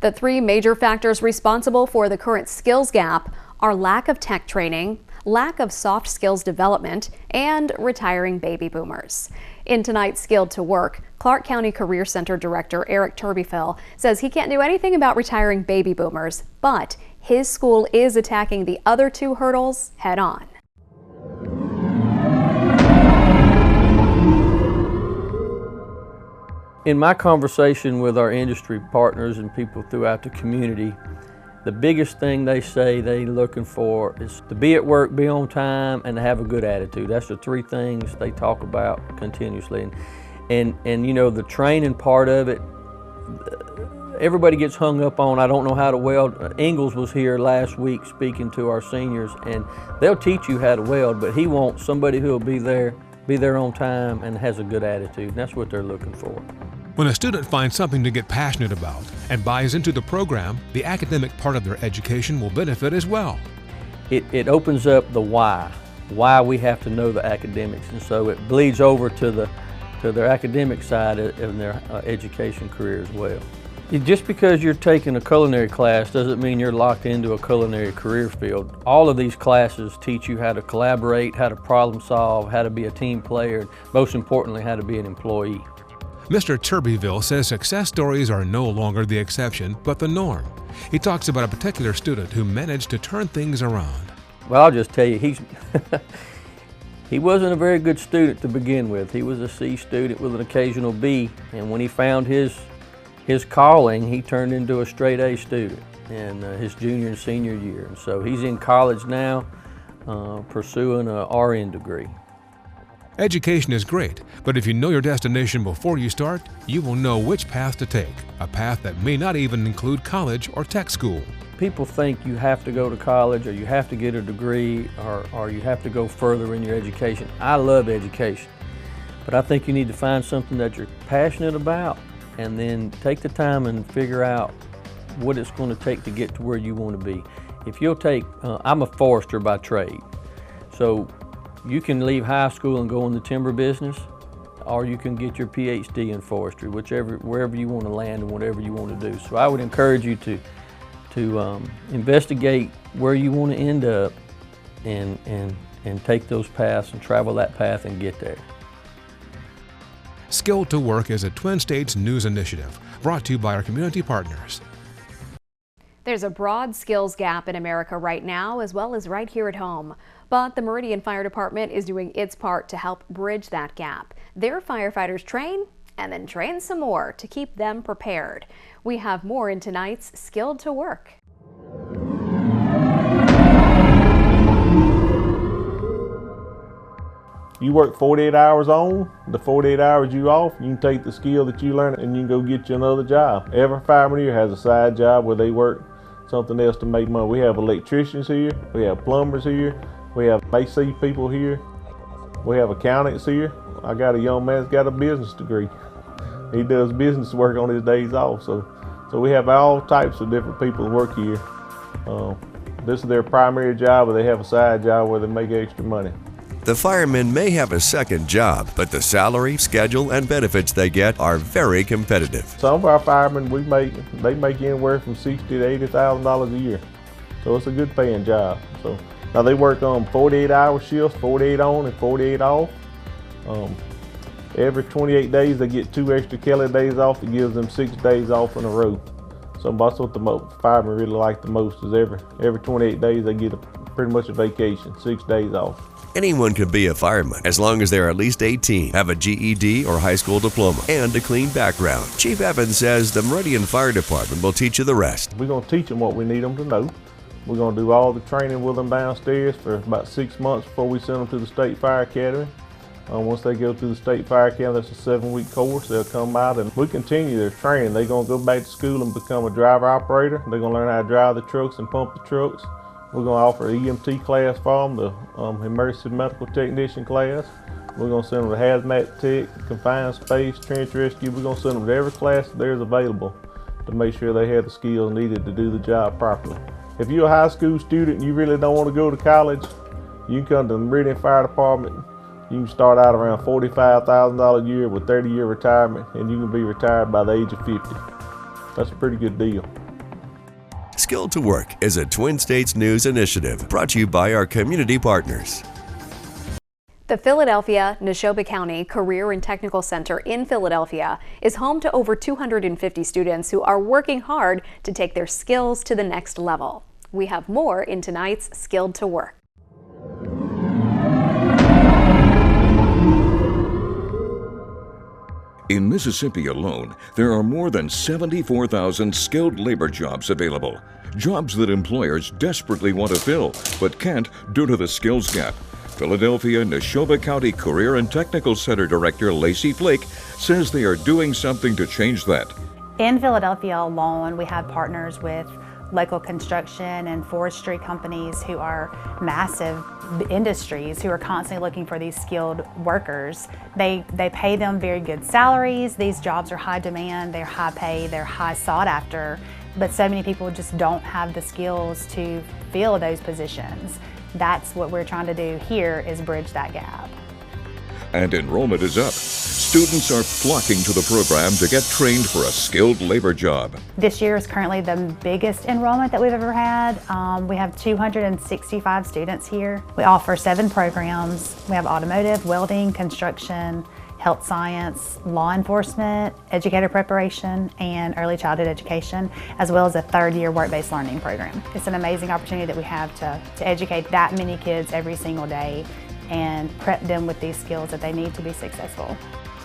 The three major factors responsible for the current skills gap are lack of tech training, lack of soft skills development, and retiring baby boomers. In tonight's Skilled to Work, Clark County Career Center Director Eric Turbyfill says he can't do anything about retiring baby boomers, but his school is attacking the other two hurdles head on. In my conversation with our industry partners and people throughout the community, the biggest thing they say they're looking for is to be at work, be on time, and to have a good attitude. That's the three things they talk about continuously. And you know, the training part of it, everybody gets hung up on, I don't know how to weld. Ingalls was here last week speaking to our seniors, and they'll teach you how to weld, but he wants somebody who'll be there on time and has a good attitude. And that's what they're looking for. When a student finds something to get passionate about and buys into the program, the academic part of their education will benefit as well. It opens up the why we have to know the academics, and so it bleeds over to their academic side in their education career as well. Just because you're taking a culinary class doesn't mean you're locked into a culinary career field. All of these classes teach you how to collaborate, how to problem solve, how to be a team player, and most importantly, how to be an employee. Mr. Turbyfill says success stories are no longer the exception, but the norm. He talks about a particular student who managed to turn things around. Well, I'll just tell you, he wasn't a very good student to begin with. He was a C student with an occasional B, and when he found his calling, he turned into a straight A student in his junior and senior year. And so he's in college now, pursuing an RN degree. Education is great, but if you know your destination before you start, you will know which path to take, a path that may not even include college or tech school. People think you have to go to college or you have to get a degree or you have to go further in your education. I love education, but I think you need to find something that you're passionate about and then take the time and figure out what it's going to take to get to where you want to be. If you'll take, I'm a forester by trade, so you can leave high school and go in the timber business, or you can get your PhD in forestry, wherever you want to land and whatever you want to do. So I would encourage you to investigate where you want to end up and take those paths and travel that path and get there. Skilled to Work is a Twin States news initiative brought to you by our community partners. There's a broad skills gap in America right now, as well as right here at home. But the Meridian Fire Department is doing its part to help bridge that gap. Their firefighters train and then train some more to keep them prepared. We have more in tonight's Skilled to Work. You work 48 hours on, the 48 hours you off, you can take the skill that you learn and you can go get you another job. Every fireman here has a side job where they work something else to make money. We have electricians here, we have plumbers here, we have AC people here, we have accountants here. I got a young man that's got a business degree. He does business work on his days off. So we have all types of different people who work here. This is their primary job, or they have a side job where they make extra money. The firemen may have a second job, but the salary, schedule, and benefits they get are very competitive. Some of our firemen, they make anywhere from $60,000 to $80,000 a year. So it's a good paying job. So now they work on 48-hour shifts, 48 on and 48 off. Every 28 days they get 2 extra Kelly days off. It gives them 6 days off in a row. So that's what the firemen really like the most, is every 28 days they get pretty much a vacation, 6 days off. Anyone can be a fireman as long as they're at least 18, have a GED or high school diploma, and a clean background. Chief Evans says the Meridian Fire Department will teach you the rest. We're going to teach them what we need them to know. We're going to do all the training with them downstairs for about 6 months before we send them to the State Fire Academy. Once they go through the State Fire Academy, that's a 7-week course. They'll come out and we continue their training. They're going to go back to school and become a driver operator. They're going to learn how to drive the trucks and pump the trucks. We're going to offer an EMT class for them, the emergency medical technician class. We're going to send them to hazmat tech, confined space, trench rescue. We're going to send them to every class that there's available to make sure they have the skills needed to do the job properly. If you're a high school student and you really don't want to go to college, you can come to the Meridian Fire Department. You can start out around $45,000 a year with 30-year retirement, and you can be retired by the age of 50. That's a pretty good deal. Skilled to Work is a Twin States News initiative brought to you by our community partners. The Philadelphia Neshoba County Career and Technical Center in Philadelphia is home to over 250 students who are working hard to take their skills to the next level. We have more in tonight's Skilled to Work. In Mississippi alone, there are more than 74,000 skilled labor jobs available. Jobs that employers desperately want to fill, but can't due to the skills gap. Philadelphia Neshoba County Career and Technical Center Director Lacey Flake says they are doing something to change that. In Philadelphia alone, we have partners with local construction and forestry companies who are massive industries who are constantly looking for these skilled workers. They pay them very good salaries. These jobs are high demand, they're high pay, they're high sought after, but so many people just don't have the skills to fill those positions. That's what we're trying to do here, is bridge that gap. And enrollment is up. Students are flocking to the program to get trained for a skilled labor job. This year is currently the biggest enrollment that we've ever had. We have 265 students here. We offer 7 programs. We have automotive, welding, construction, health science, law enforcement, educator preparation, and early childhood education, as well as a 3rd-year work-based learning program. It's an amazing opportunity that we have to educate that many kids every single day and prep them with these skills that they need to be successful.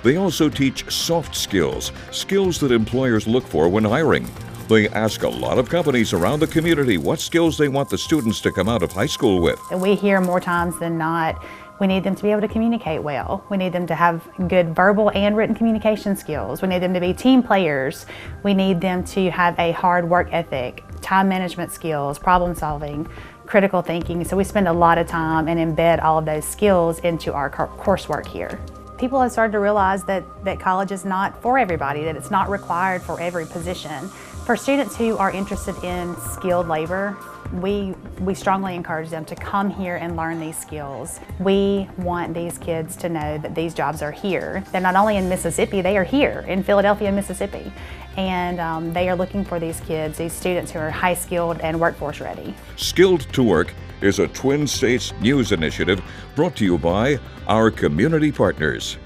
They also teach soft skills, skills that employers look for when hiring. They ask a lot of companies around the community what skills they want the students to come out of high school with. We hear more times than not, we need them to be able to communicate well. We need them to have good verbal and written communication skills. We need them to be team players. We need them to have a hard work ethic, time management skills, problem solving, critical thinking. So we spend a lot of time and embed all of those skills into our coursework here. People have started to realize that college is not for everybody, that it's not required for every position. For students who are interested in skilled labor, we strongly encourage them to come here and learn these skills. We want these kids to know that these jobs are here. They're not only in Mississippi, they are here in Philadelphia, Mississippi. And they are looking for these kids, these students who are high skilled and workforce ready. Skilled to Work is a Twin States News initiative brought to you by our community partners.